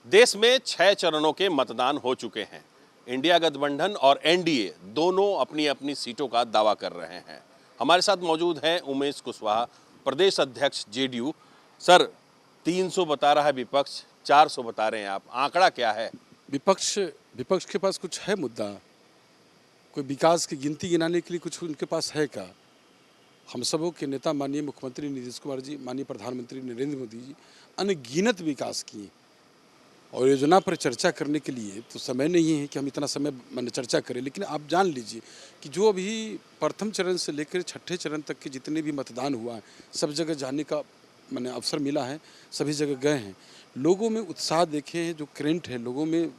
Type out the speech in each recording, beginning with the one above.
देश में 6 चरणों के मतदान हो चुके हैं। इंडिया गठबंधन और एनडीए दोनों अपनी अपनी सीटों का दावा कर रहे हैं। हमारे साथ मौजूद हैं उमेश कुशवाहा, प्रदेश अध्यक्ष जेडीयू। सर, 300 बता रहा है विपक्ष, 400 बता रहे हैं आप, आंकड़ा क्या है? विपक्ष के पास कुछ है मुद्दा? कोई विकास की गिनती गिनाने के लिए कुछ उनके पास है क्या? हम सबों के नेता माननीय मुख्यमंत्री नीतीश कुमार जी, माननीय प्रधानमंत्री नरेंद्र मोदी जी अनगिनत विकास किए और योजना पर चर्चा करने के लिए तो समय नहीं है कि हम इतना समय मैंने चर्चा करें। लेकिन आप जान लीजिए कि जो अभी प्रथम चरण से लेकर छठे चरण तक के जितने भी मतदान हुआ है, सब जगह जाने का मैंने अवसर मिला है, सभी जगह गए हैं। लोगों में उत्साह देखे हैं, जो करेंट है लोगों में,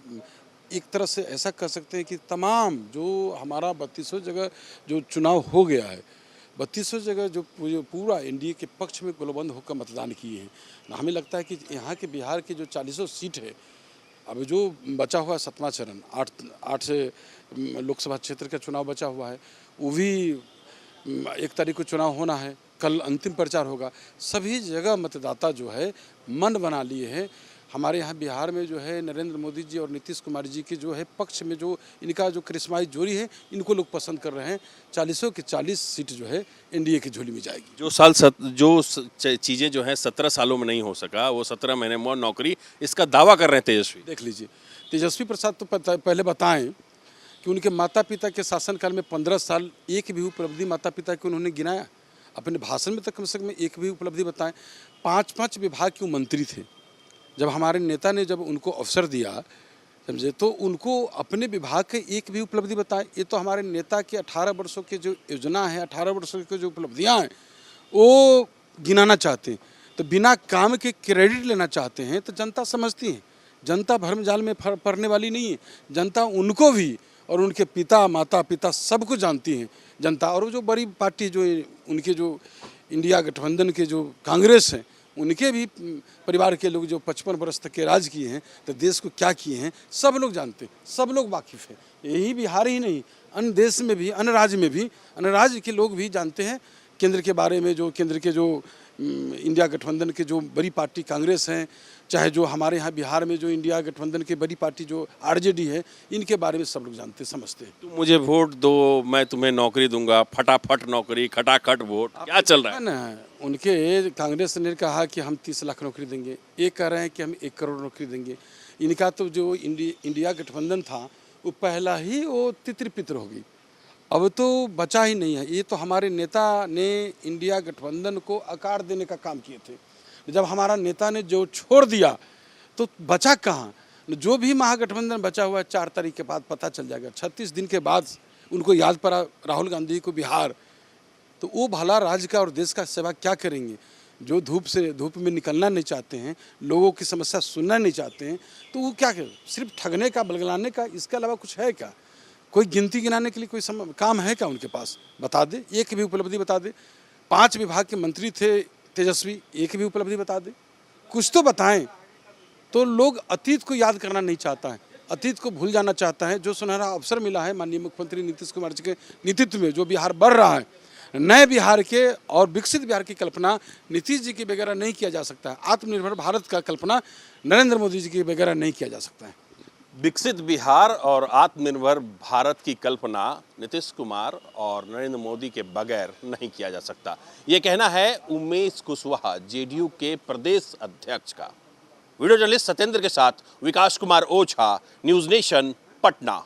एक तरह से ऐसा कह सकते हैं कि तमाम जो हमारा 3200 जगह जो चुनाव हो गया है, 3200 जगह जो पूरा एनडीए के पक्ष में गोलबंद होकर मतदान किए हैं। हमें लगता है कि यहाँ के बिहार की जो 40 सीट है, अब जो बचा हुआ है 7वां चरण, 8 से लोकसभा क्षेत्र का चुनाव बचा हुआ है, वो भी 1 तारीख को चुनाव होना है, कल अंतिम प्रचार होगा। सभी जगह मतदाता जो है मन बना लिए हैं। हमारे यहाँ बिहार में जो है नरेंद्र मोदी जी और नीतीश कुमार जी के जो है पक्ष में जो इनका जो करिश्माई जोड़ी है, इनको लोग पसंद कर रहे हैं। 40 की 40 सीट जो है एनडीए की झोली में जाएगी। जो चीज़ें जो हैं 17 सालों में नहीं हो सका, वो 17 महीने में नौकरी, इसका दावा कर रहे हैं तेजस्वी। देख लीजिए, तेजस्वी प्रसाद तो पहले बताएं कि उनके माता पिता के शासनकाल में 15 साल एक भी उपलब्धि माता पिता की उन्होंने गिनाया? अपने भाषण में तो कम से कम एक भी उपलब्धि बताएं। 5 विभाग के मंत्री थे। जब हमारे नेता ने जब उनको अवसर दिया, समझे, तो उनको अपने विभाग के एक भी उपलब्धि बताए। ये तो हमारे नेता के 18 वर्षों के जो योजना है, 18 वर्षों की जो उपलब्धियां हैं, वो गिनाना चाहते हैं। तो बिना काम के क्रेडिट लेना चाहते हैं, तो जनता समझती है। जनता भ्रम जाल में पड़ने वाली नहीं है। जनता उनको भी और उनके पिता माता पिता सबको जानती है जनता। और जो बड़ी पार्टी जो उनके जो इंडिया गठबंधन के जो कांग्रेस हैं, उनके भी परिवार के लोग जो 55 वर्ष तक के राज किए हैं, तो देश को क्या किए हैं सब लोग जानते हैं, सब लोग वाकिफ़ हैं। यही बिहार ही नहीं, अन्य देश में भी, अन्य राज्य में भी, अन्य राज्य के लोग भी जानते हैं केंद्र के बारे में। जो केंद्र के जो इंडिया गठबंधन के जो बड़ी पार्टी कांग्रेस हैं, चाहे जो हमारे यहाँ बिहार में जो इंडिया गठबंधन की बड़ी पार्टी जो आरजेडी है, इनके बारे में सब लोग जानते समझते हैं। तुम मुझे वोट दो, मैं तुम्हें नौकरी दूंगा, फटाफट नौकरी, खटाखट वोट, क्या चल रहा है ना? उनके कांग्रेस ने कहा कि हम 30 लाख नौकरी देंगे, एक कह रहे हैं कि हम 1 करोड़ नौकरी देंगे। इनका तो जो इंडिया गठबंधन था, वो पहला ही वो तितर पितर हो गई, अब तो बचा ही नहीं है। ये तो हमारे नेता ने इंडिया गठबंधन को आकार देने का काम किए थे। जब हमारा नेता ने जो छोड़ दिया तो बचा कहाँ? जो भी महागठबंधन बचा हुआ है 4 तारीख के बाद पता चल जाएगा। 36 दिन के बाद उनको याद पड़ा राहुल गांधी को बिहार, तो वो भला राज्य का और देश का सेवा क्या करेंगे? जो धूप में निकलना नहीं चाहते हैं, लोगों की समस्या सुनना नहीं चाहते हैं, तो वो क्या करें? सिर्फ ठगने का, बलगलाने का, इसके अलावा कुछ है क्या? कोई गिनती गिनाने के लिए कोई काम है क्या उनके पास? बता दे, एक भी उपलब्धि बता दे। 5 विभाग के मंत्री थे तेजस्वी, एक भी उपलब्धि बता दे, कुछ तो बताएं। तो लोग अतीत को याद करना नहीं चाहता है, अतीत को भूल जाना चाहता है। जो सुनहरा अवसर मिला है माननीय मुख्यमंत्री नीतीश कुमार जी के नेतृत्व में, जो बिहार बढ़ रहा है, नए बिहार के और विकसित बिहार की कल्पना नीतीश जी के बगैर नहीं किया जा सकता है। आत्मनिर्भर भारत का कल्पना नरेंद्र मोदी जी के बगैर नहीं किया जा सकता है। विकसित बिहार और आत्मनिर्भर भारत की कल्पना नीतीश कुमार और नरेंद्र मोदी के बगैर नहीं किया जा सकता, ये कहना है उमेश कुशवाहा, जेडीयू के प्रदेश अध्यक्ष का। वीडियो जर्नलिस्ट सत्येंद्र के साथ विकास कुमार ओझा, न्यूज़ नेशन, पटना।